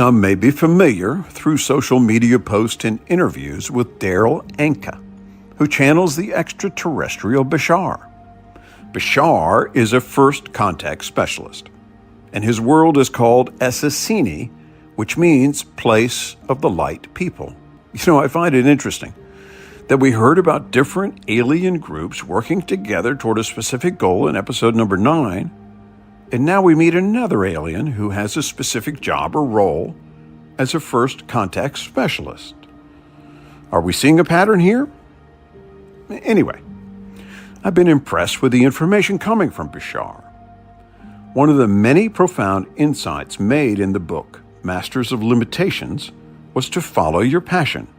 Some may be familiar through social media posts and interviews with Daryl Anka, who channels the extraterrestrial Bashar. Bashar is a first contact specialist, and his world is called Ascension, which means place of the light people. I find it interesting that we heard about different alien groups working together toward a specific goal in episode number 9, and now we meet another alien who has a specific job or role as a first contact specialist. Are we seeing a pattern here? Anyway, I've been impressed with the information coming from Bashar. One of the many profound insights made in the book, Masters of Limitations, was to follow your passion.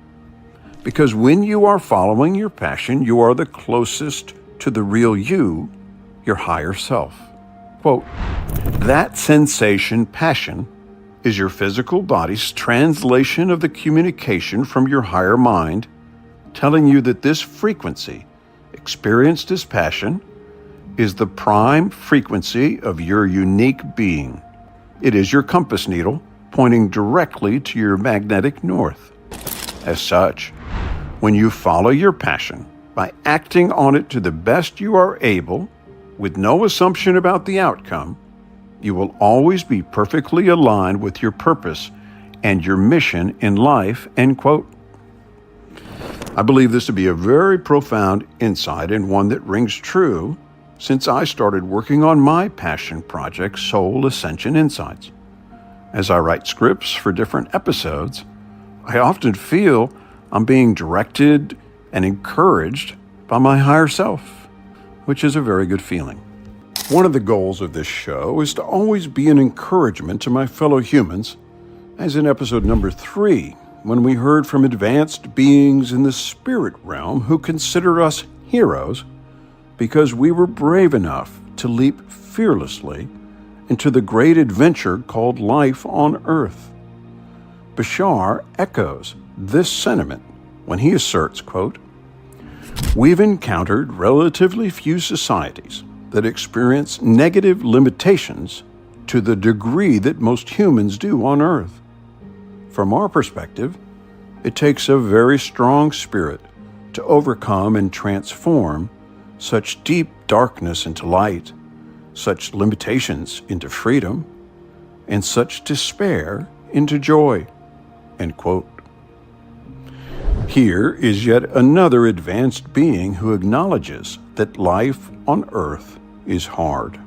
Because when you are following your passion, you are the closest to the real you, your higher self. Quote, that sensation, passion, is your physical body's translation of the communication from your higher mind, telling you that this frequency, experienced as passion, is the prime frequency of your unique being. It is your compass needle pointing directly to your magnetic north. As such, when you follow your passion by acting on it to the best you are able, with no assumption about the outcome, you will always be perfectly aligned with your purpose and your mission in life, end quote. I believe this to be a very profound insight and one that rings true since I started working on my passion project, Soul Ascension Insights. As I write scripts for different episodes, I often feel I'm being directed and encouraged by my higher self, which is a very good feeling. One of the goals of this show is to always be an encouragement to my fellow humans, as in episode number 3, when we heard from advanced beings in the spirit realm who consider us heroes because we were brave enough to leap fearlessly into the great adventure called life on Earth. Bashar echoes this sentiment when he asserts, quote, we've encountered relatively few societies that experience negative limitations to the degree that most humans do on Earth. From our perspective, it takes a very strong spirit to overcome and transform such deep darkness into light, such limitations into freedom, and such despair into joy, end quote. Here is yet another advanced being who acknowledges that life on Earth is hard.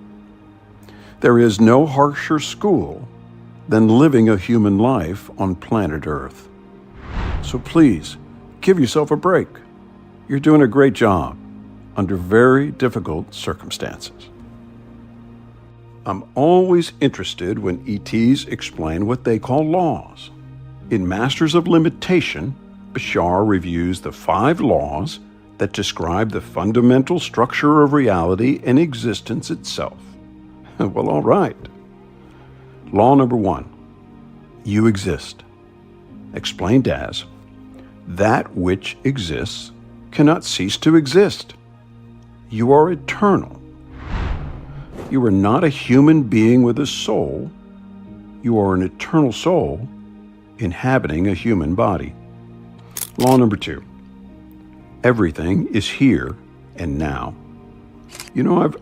There is no harsher school than living a human life on planet Earth. So please, give yourself a break. You're doing a great job under very difficult circumstances. I'm always interested when ETs explain what they call laws. In Masters of Limitation, Bashar reviews the 5 laws that describe the fundamental structure of reality and existence itself. Well, all right. Law number 1, you exist. Explained as, that which exists cannot cease to exist. You are eternal. You are not a human being with a soul. You are an eternal soul inhabiting a human body. Law number 2, everything is here and now.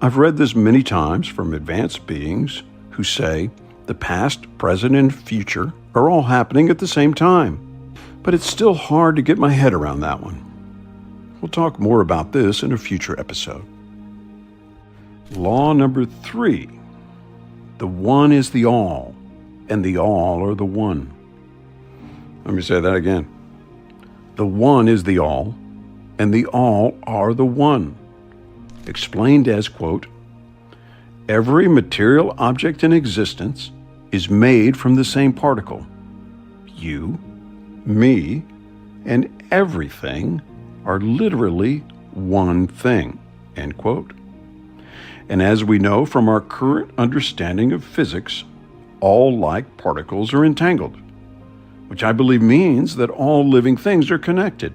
I've read this many times from advanced beings who say the past, present, and future are all happening at the same time. But it's still hard to get my head around that one. We'll talk more about this in a future episode. Law number 3, the one is the all, and the all are the one. Let me say that again. The one is the all, and the all are the one. Explained as, quote, every material object in existence is made from the same particle. You, me, and everything are literally one thing, end quote. And as we know from our current understanding of physics, all like particles are entangled, which I believe means that all living things are connected,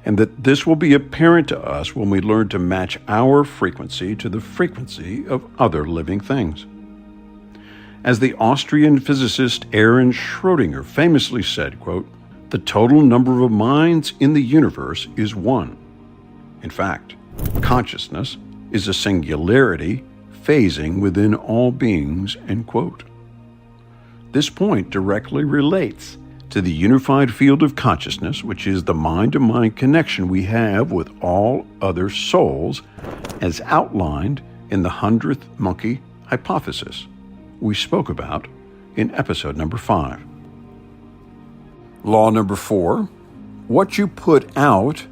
and that this will be apparent to us when we learn to match our frequency to the frequency of other living things. As the Austrian physicist Erwin Schrödinger famously said, quote, "The total number of minds in the universe is one." In fact, consciousness is a singularity phasing within all beings, end quote. This point directly relates to the unified field of consciousness, which is the mind-to-mind connection we have with all other souls, as outlined in the 100th monkey hypothesis we spoke about in episode number 5. Law number 4, what you put out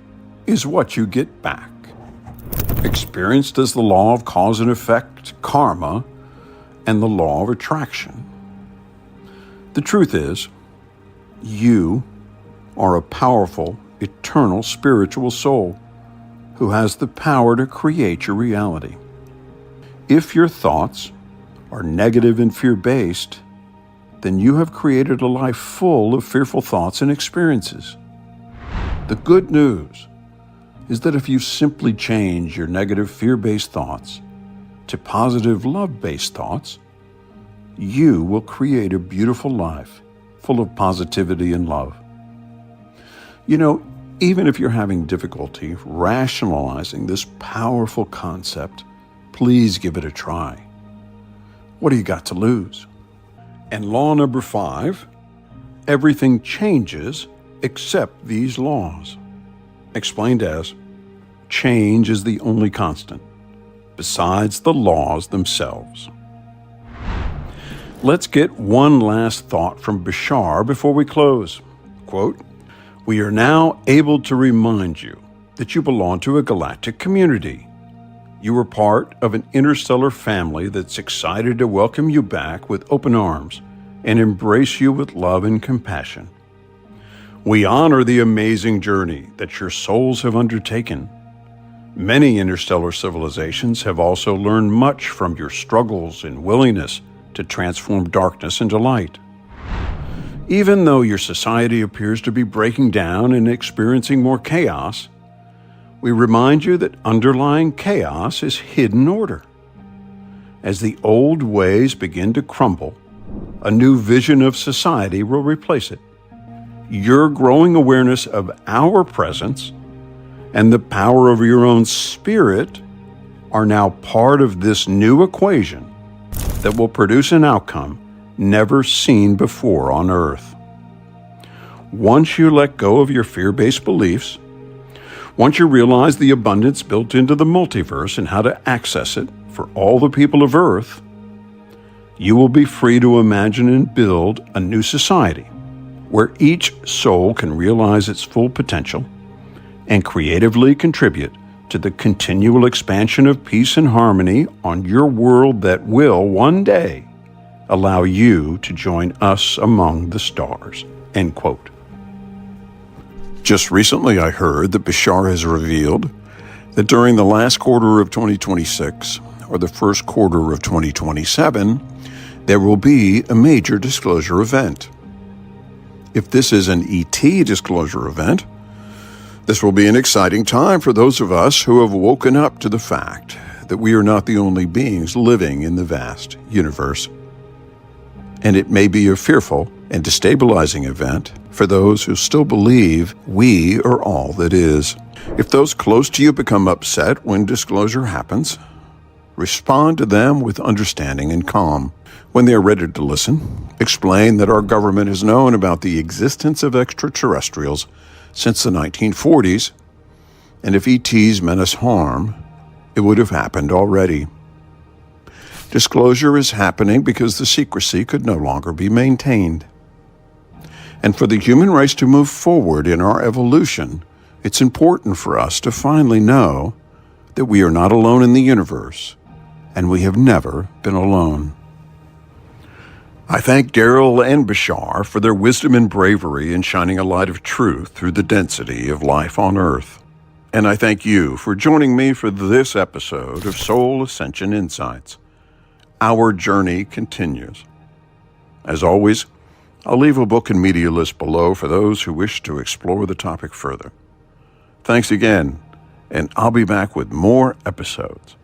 is what you get back. Experienced as the law of cause and effect, karma, and the law of attraction. The truth is, you are a powerful, eternal spiritual soul who has the power to create your reality. If your thoughts are negative and fear-based, then you have created a life full of fearful thoughts and experiences. The good news is that if you simply change your negative fear-based thoughts to positive love-based thoughts, you will create a beautiful life full of positivity and love. You know, even if you're having difficulty rationalizing this powerful concept, please give it a try. What do you got to lose? And law number 5, everything changes except these laws. Explained as, change is the only constant, besides the laws themselves. Let's get one last thought from Bashar before we close. Quote, "We are now able to remind you that you belong to a galactic community. You are part of an interstellar family that's excited to welcome you back with open arms and embrace you with love and compassion. We honor the amazing journey that your souls have undertaken. Many interstellar civilizations have also learned much from your struggles and willingness to transform darkness into light. Even though your society appears to be breaking down and experiencing more chaos, we remind you that underlying chaos is hidden order. As the old ways begin to crumble, a new vision of society will replace it. Your growing awareness of our presence and the power of your own spirit are now part of this new equation that will produce an outcome never seen before on Earth. Once you let go of your fear-based beliefs, once you realize the abundance built into the multiverse and how to access it for all the people of Earth, you will be free to imagine and build a new society where each soul can realize its full potential and creatively contribute to the continual expansion of peace and harmony on your world that will one day allow you to join us among the stars." End quote. Just recently I heard that Bashar has revealed that during the last quarter of 2026 or the first quarter of 2027, there will be a major disclosure event. If this is an ET disclosure event, this will be an exciting time for those of us who have woken up to the fact that we are not the only beings living in the vast universe. And it may be a fearful and destabilizing event for those who still believe we are all that is. If those close to you become upset when disclosure happens, respond to them with understanding and calm. When they are ready to listen, explain that our government has known about the existence of extraterrestrials since the 1940s, and if ETs meant us harm, it would have happened already. Disclosure is happening because the secrecy could no longer be maintained. And for the human race to move forward in our evolution, it's important for us to finally know that we are not alone in the universe, and we have never been alone. I thank Daryl and Bashar for their wisdom and bravery in shining a light of truth through the density of life on Earth. And I thank you for joining me for this episode of Soul Ascension Insights. Our journey continues. As always, I'll leave a book and media list below for those who wish to explore the topic further. Thanks again, and I'll be back with more episodes.